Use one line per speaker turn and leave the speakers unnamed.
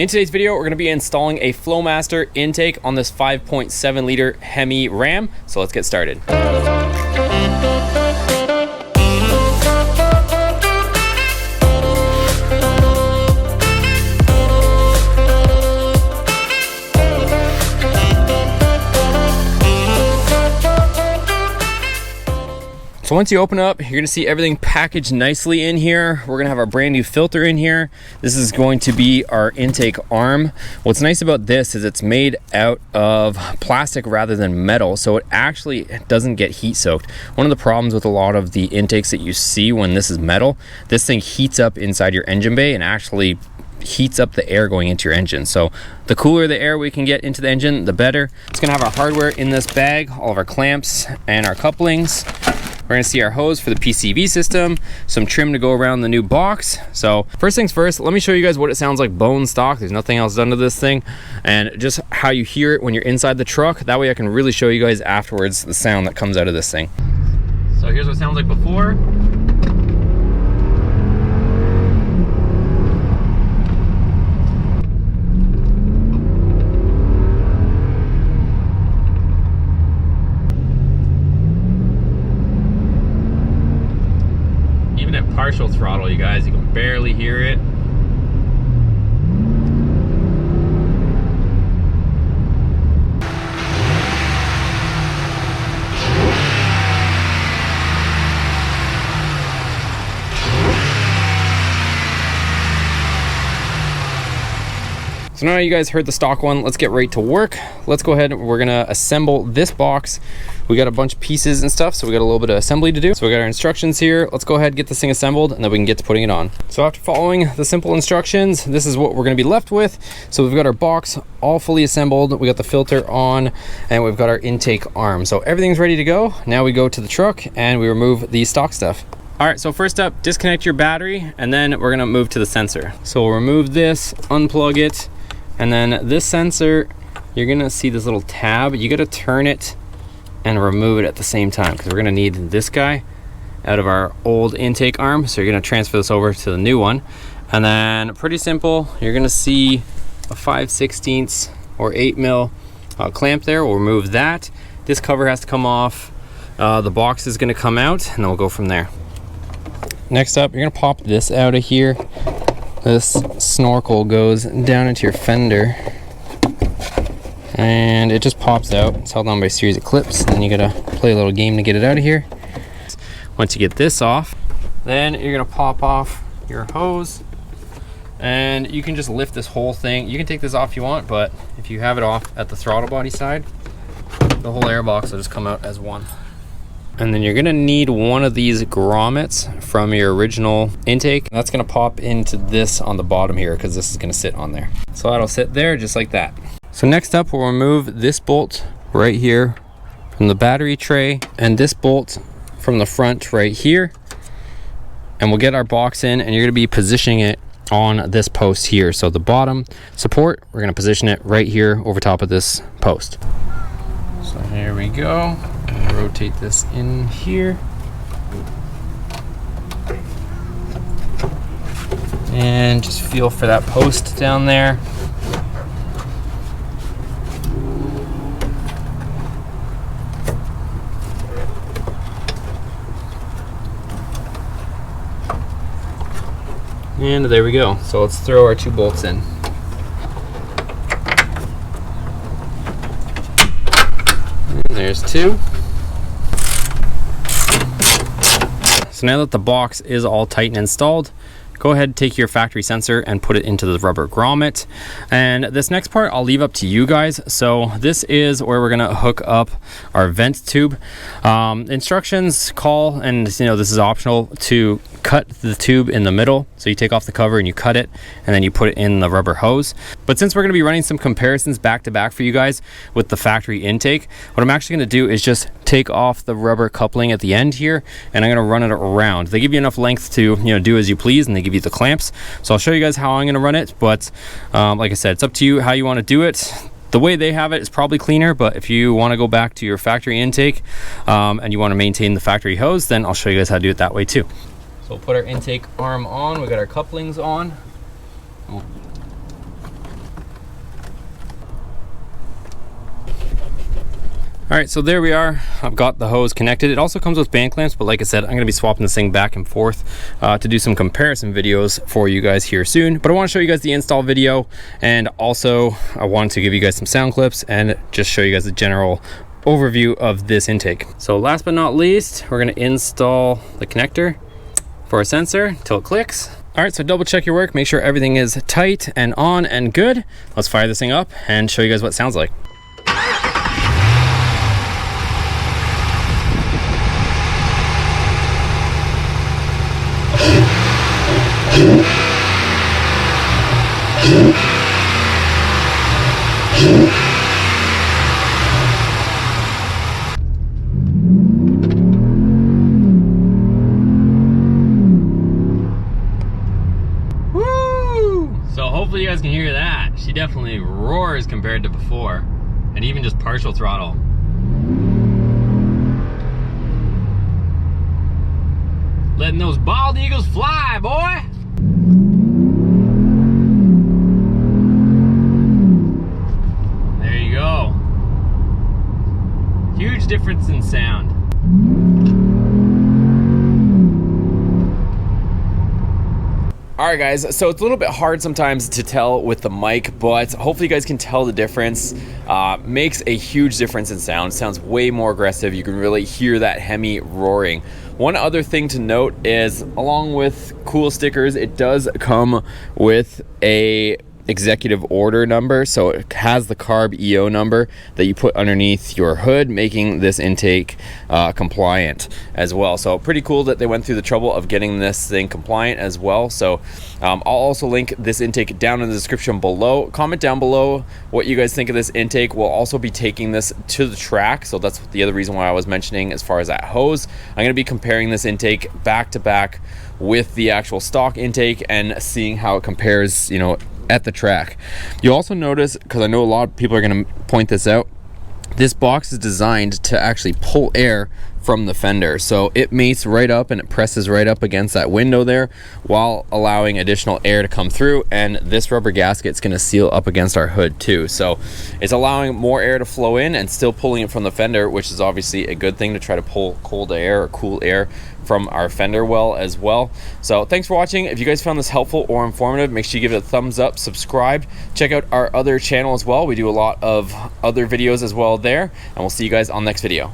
In today's video, we're going to be installing a Flowmaster intake on this 5.7 liter HEMI Ram. So let's get started. So once you open up, you're gonna see everything packaged nicely in here. We're gonna have our brand new filter in here. This is going to be our intake arm. What's nice about this is it's made out of plastic rather than metal, so it actually doesn't get heat soaked. One of the problems with a lot of the intakes that you see when this is metal, this thing heats up inside your engine bay and actually heats up the air going into your engine. So the cooler the air we can get into the engine, the better. It's gonna have our hardware in this bag, all of our clamps and our couplings. We're gonna see our hose for the PCV system, some trim to go around the new box. So first things first, let me show you guys what it sounds like bone stock. There's nothing else done to this thing, and just how you hear it when you're inside the truck. That way I can really show you guys afterwards the sound that comes out of this thing. So here's what it sounds like before. Partial throttle, you guys, you can barely hear it. So now you guys heard the stock one, let's get right to work. Let's go ahead, we're gonna assemble this box. We got a bunch of pieces and stuff, so we got a little bit of assembly to do. So we got our instructions here. Let's go ahead, get this thing assembled, and then we can get to putting it on. So after following the simple instructions, this is what we're gonna be left with. So we've got our box all fully assembled. We got the filter on, and we've got our intake arm. So everything's ready to go. Now we go to the truck and we remove the stock stuff. All right, so first up, disconnect your battery, and then we're gonna move to the sensor. So we'll remove this, unplug it, and then this sensor, you're gonna see this little tab. You gotta turn it and remove it at the same time, because we're gonna need this guy out of our old intake arm. So you're gonna transfer this over to the new one. And then pretty simple, you're gonna see a 5/16 or 8 mil clamp there. We'll remove that. This cover has to come off. The box is gonna come out, and then we'll go from there. Next up, you're gonna pop this out of here. This snorkel goes down into your fender and it just pops out. It's held on by a series of clips, and then you gotta play a little game to get it out of here. Once you get this off, then you're gonna pop off your hose, and you can just lift this whole thing. You can take this off if you want, but if you have it off at the throttle body side, the whole air box will just come out as one. And then you're gonna need one of these grommets from your original intake. That's gonna pop into this on the bottom here, because this is gonna sit on there. So that'll sit there just like that. So next up, we'll remove this bolt right here from the battery tray, and this bolt from the front right here. And we'll get our box in, and you're gonna be positioning it on this post here. So the bottom support, we're gonna position it right here over top of this post. So here we go. Rotate this in here. And just feel for that post down there. And there we go. So let's throw our 2 bolts in. And there's 2. So now that the box is all tight and installed, go ahead and take your factory sensor and put it into the rubber grommet. And this next part I'll leave up to you guys. So this is where we're gonna hook up our vent tube. Instructions call, and you know, this is optional, to cut the tube in the middle. So you take off the cover and you cut it, and then you put it in the rubber hose. But since we're gonna be running some comparisons back to back for you guys with the factory intake, what I'm actually gonna do is just take off the rubber coupling at the end here, and I'm gonna run it around. They give you enough length to, you know, do as you please, and they give you the clamps. So I'll show you guys how I'm gonna run it, but like I said, it's up to you how you wanna do it. The way they have it is probably cleaner, but if you want to go back to your factory intake and you want to maintain the factory hose, then I'll show you guys how to do it that way too. So we'll put our intake arm on. We got our couplings on. We'll All right, so there we are. I've got the hose connected. It also comes with band clamps, but like I said, I'm gonna be swapping this thing back and forth to do some comparison videos for you guys here soon. But I wanna show you guys the install video, and also I wanted to give you guys some sound clips and just show you guys the general overview of this intake. So last but not least, we're gonna install the connector for our sensor until it clicks. All right, so double check your work, make sure everything is tight and on and good. Let's fire this thing up and show you guys what it sounds like. Woo! So hopefully you guys can hear that. She definitely roars compared to before, and even just partial throttle. Letting those bald eagles fly, boy! There you go. Huge difference in sound. All right, guys, so it's a little bit hard sometimes to tell with the mic, but hopefully you guys can tell the difference. Makes a huge difference in sound. Sounds way more aggressive. You can really hear that HEMI roaring. One other thing to note is, along with cool stickers, it does come with a executive order number, so it has the carb EO number that you put underneath your hood, making this intake compliant as well. So pretty cool that they went through the trouble of getting this thing compliant as well. So I'll also link this intake down in the description below. Comment down below what you guys think of this intake. We'll also be taking this to the track, so that's the other reason why I was mentioning as far as that hose. I'm going to be comparing this intake back to back with the actual stock intake and seeing how it compares, you know, at the track. You'll also notice, because I know a lot of people are going to point this out, this box is designed to actually pull air from the fender, so it mates right up and it presses right up against that window there while allowing additional air to come through, and this rubber gasket's going to seal up against our hood too, so it's allowing more air to flow in and still pulling it from the fender, which is obviously a good thing to try to pull cold air or cool air from our fender well as well. So thanks for watching. If you guys found this helpful or informative, make sure you give it a thumbs up, subscribe, check out our other channel as well. We do a lot of other videos as well there, and we'll see you guys on the next video.